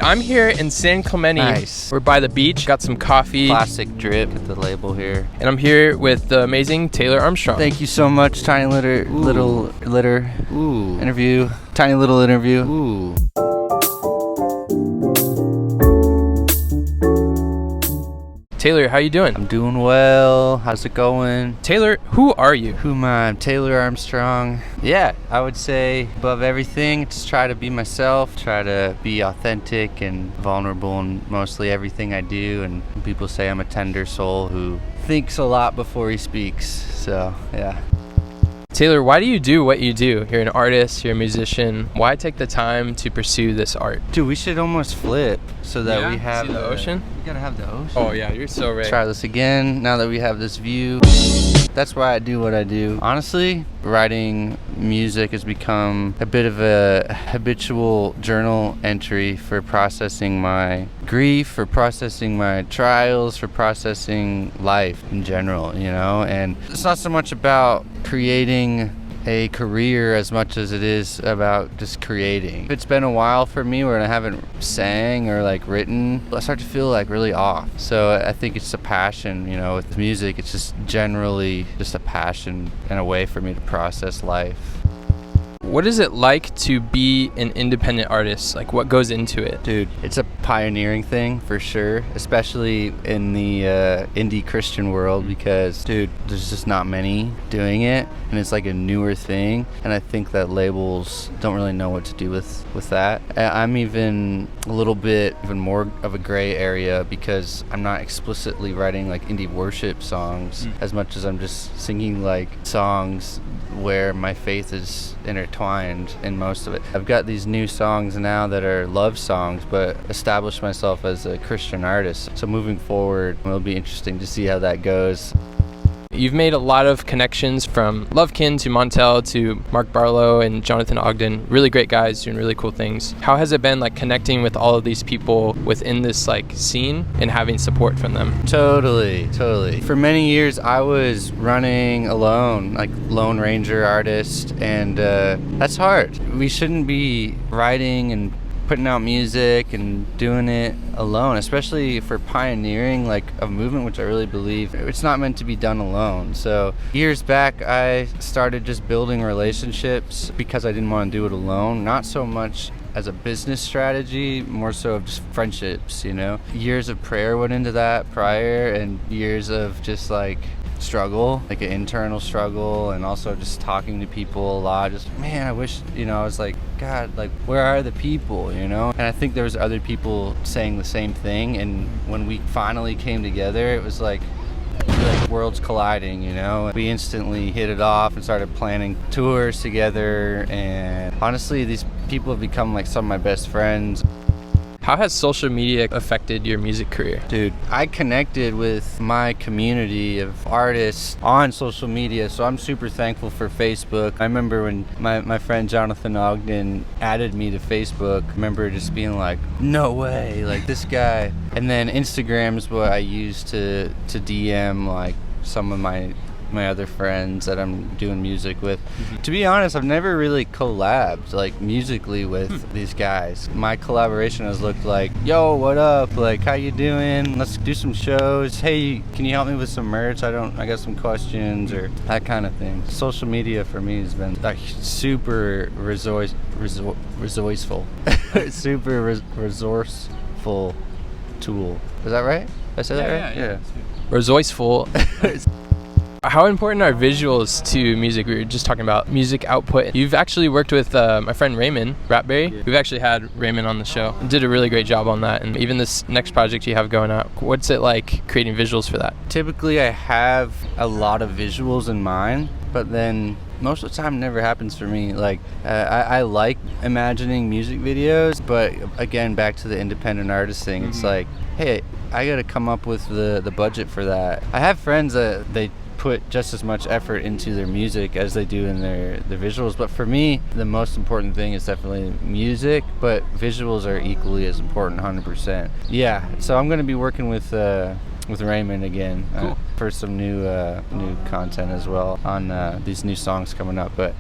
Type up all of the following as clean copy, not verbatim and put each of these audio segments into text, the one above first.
I'm here in San Clemente. Nice. We're by the beach, got some coffee. Classic drip at the label here. And I'm here with the amazing Taylor Armstrong. Thank you so much. Tiny little interview. Tiny little interview. Ooh. Taylor, how you doing? I'm doing well. How's it going? Taylor, who are you? Who am I? I'm Taylor Armstrong. Yeah, I would say above everything, just try to be myself, try to be authentic and vulnerable in mostly everything I do. And people say I'm a tender soul who thinks a lot before he speaks. So, yeah. Taylor, why do you do what you do? You're an artist, you're a musician. Why take the time to pursue this art? Dude, we should almost flip so that we have the ocean. We gotta have the ocean. Oh yeah, you're so right. Try this again now that we have this view. That's why I do what I do. Honestly, writing music has become a bit of a habitual journal entry for processing my grief, for processing my trials, for processing life in general, you know? And it's not so much about creating a career as much as it is about just creating. It's been a while for me where I haven't sang or like written. I start to feel like really off. So I think it's a passion, you know, with music. It's just generally just a passion and a way for me to process life. What is it like to be an independent artist? Like, what goes into it? Dude, it's a pioneering thing for sure, especially in the indie Christian world because, dude, there's just not many doing it, and it's like a newer thing, and I think that labels don't really know what to do with that. I'm even a little bit even more of a gray area because I'm not explicitly writing like indie worship songs as much as I'm just singing like songs where my faith is intertwined in most of it. I've got these new songs now that are love songs, but established myself as a Christian artist. So moving forward, it'll be interesting to see how that goes. You've made a lot of connections from Lovekin to Montel to Mark Barlow and Jonathan Ogden. Really great guys doing really cool things. How has it been like connecting with all of these people within this like scene and having support from them? Totally. For many years, I was running alone, like Lone Ranger artist, and that's hard. We shouldn't be writing and putting out music and doing it alone, especially for pioneering like a movement which I really believe it's not meant to be done alone. So years back I started just building relationships because I didn't want to do it alone, not so much as a business strategy, more so of just friendships, you know. Years of prayer went into that prior, and years of just like struggle, like an internal struggle, and also just talking to people a lot. Just, man, I wish, you know, I was like, God, like, where are the people, you know? And I think there was other people saying the same thing, and when we finally came together, it was like worlds colliding, you know? We instantly hit it off and started planning tours together, and honestly, these people have become like some of my best friends. How has social media affected your music career? Dude, I connected with my community of artists on social media, so I'm super thankful for Facebook. I remember when my friend Jonathan Ogden added me to Facebook, I remember just being like, no way, like this guy. And then Instagram is what I use to DM like some of my other friends that I'm doing music with. To be honest, I've never really collabed like musically with these guys. My collaboration has looked like, yo, what up? Like, how you doing? Let's do some shows. Hey, can you help me with some merch? I got some questions, or that kind of thing. Social media for me has been like super resourceful. Super resourceful tool. Is that right? Did I say that right? Yeah. Resourceful. How important are visuals to music? We were just talking about music output. You've actually worked with my friend Raymond Ratberry. Yeah. We've actually had Raymond on the show. Did a really great job on that. And even this next project you have going out, what's it like creating visuals for that? Typically I have a lot of visuals in mind, but then most of the time it never happens for me. Like I like imagining music videos, but again, back to the independent artist thing, it's like, hey, I gotta come up with the budget for that. I have friends that they put just as much effort into their music as they do in their visuals, but for me the most important thing is definitely music, but visuals are equally as important, 100%. Yeah, so I'm going to be working with Raymond again for some new content as well on these new songs coming up, but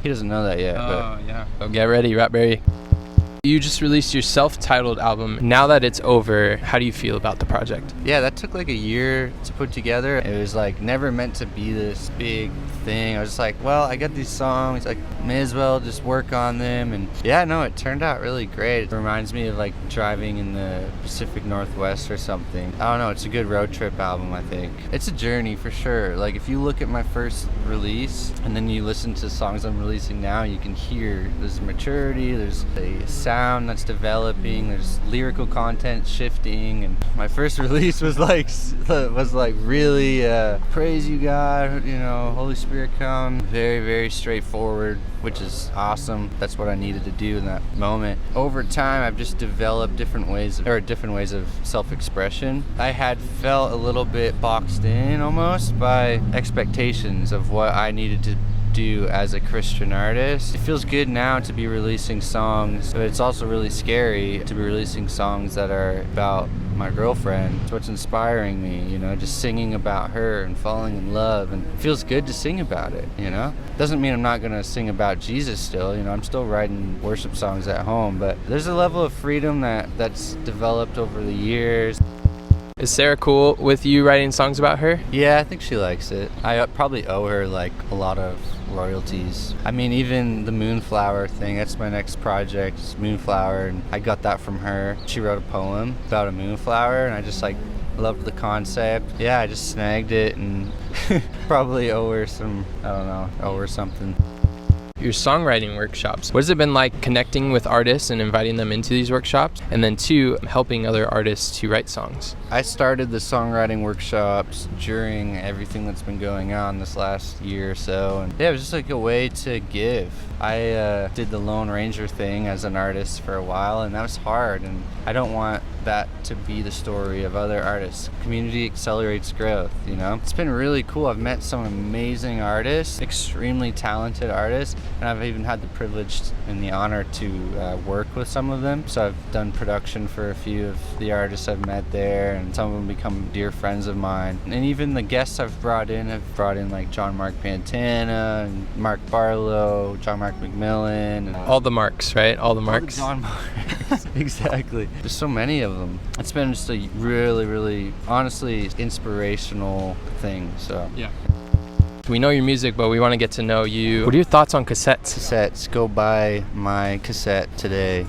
he doesn't know that yet. Yeah, so get ready, Ratberry. You just released your self-titled album. Now that it's over, how do you feel about the project? Yeah, that took like a year to put together. It was like never meant to be this big thing. I was just like, well, I got these songs, like may as well just work on them. And yeah, no, it turned out really great. It reminds me of like driving in the Pacific Northwest or something. I don't know, it's a good road trip album, I think. It's a journey for sure. Like if you look at my first release and then you listen to songs I'm releasing now, you can hear there's maturity, there's a sound that's developing, there's lyrical content shifting. And my first release was like really praise you God, you know, Holy Spirit come, very, very straightforward, which is awesome. That's what I needed to do in that moment. Over time, I've just developed different ways of self-expression. I had felt a little bit boxed in almost by expectations of what I needed to do as a Christian artist. It feels good now to be releasing songs, but it's also really scary to be releasing songs that are about my girlfriend. It's what's inspiring me, you know, just singing about her and falling in love, and it feels good to sing about it, you know. Doesn't mean I'm not gonna sing about Jesus still, you know. I'm still writing worship songs at home, but there's a level of freedom that's developed over the years. Is Sarah cool with you writing songs about her? Yeah, I think she likes it. I probably owe her like a lot of royalties. I mean, even the Moonflower thing, that's my next project, it's Moonflower, and I got that from her. She wrote a poem about a moonflower, and I just like loved the concept. Yeah, I just snagged it and probably owe her something. Your songwriting workshops. What has it been like connecting with artists and inviting them into these workshops? And then 2, helping other artists to write songs. I started the songwriting workshops during everything that's been going on this last year or so. And yeah, it was just like a way to give. I did the Lone Ranger thing as an artist for a while, and that was hard. And I don't want that to be the story of other artists. Community accelerates growth, you know? It's been really cool. I've met some amazing artists, extremely talented artists, and I've even had the privilege and the honor to work with some of them. So I've done production for a few of the artists I've met there, and some of them become dear friends of mine. And even the guests I've brought in like John Mark Pantana, and Mark Barlow, John Mark McMillan. And all the marks, right? All the marks. All the John Marks. Exactly. There's so many of them. It's been just a really, really, honestly, inspirational thing. So yeah. We know your music, but we want to get to know you. What are your thoughts on cassettes? Cassettes. Go buy my cassette today.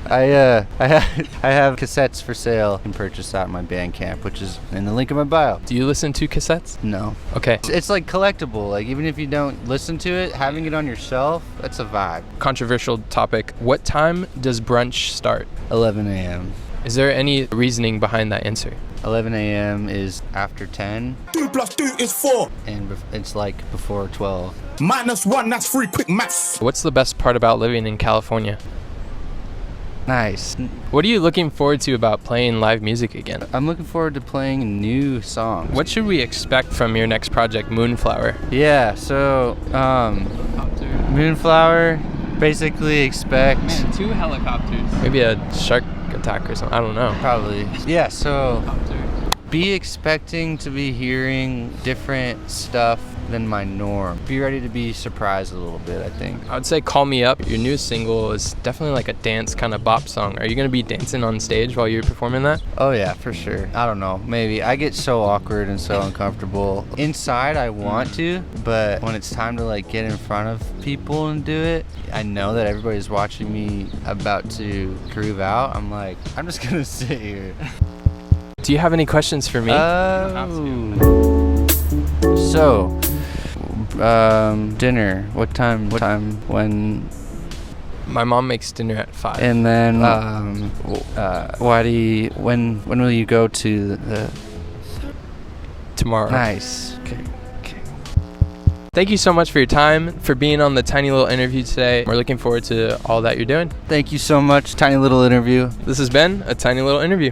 I have cassettes for sale. You can purchase that on my Bandcamp, which is in the link in my bio. Do you listen to cassettes? No. Okay. It's like collectible. Like even if you don't listen to it, having it on your shelf, that's a vibe. Controversial topic. What time does brunch start? 11 a.m. Is there any reasoning behind that answer? 11 a.m. is after 10. 2 + 2 is 4. And it's like before 12. -1, that's 3, quick maths. What's the best part about living in California? Nice. What are you looking forward to about playing live music again? I'm looking forward to playing new songs. What should we expect from your next project, Moonflower? Yeah, so, Moonflower, basically expect... Man, 2 helicopters. Maybe a shark attack or something, I don't know. Probably. Yeah, so be expecting to be hearing different stuff than my norm. Be ready to be surprised a little bit, I think. I would say Call Me Up. Your new single is definitely like a dance kind of bop song. Are you going to be dancing on stage while you're performing that? Oh yeah, for sure. I don't know, maybe. I get so awkward and so uncomfortable. Inside I want to, but when it's time to like get in front of people and do it, I know that everybody's watching me about to groove out. I'm like, I'm just gonna sit here. Do you have any questions for me? So, dinner. What time? When? My mom makes dinner at 5. And then, when will you go to the? Tomorrow. Nice. Okay. Thank you so much for your time, for being on the Tiny Little Interview today. We're looking forward to all that you're doing. Thank you so much, Tiny Little Interview. This has been a Tiny Little Interview.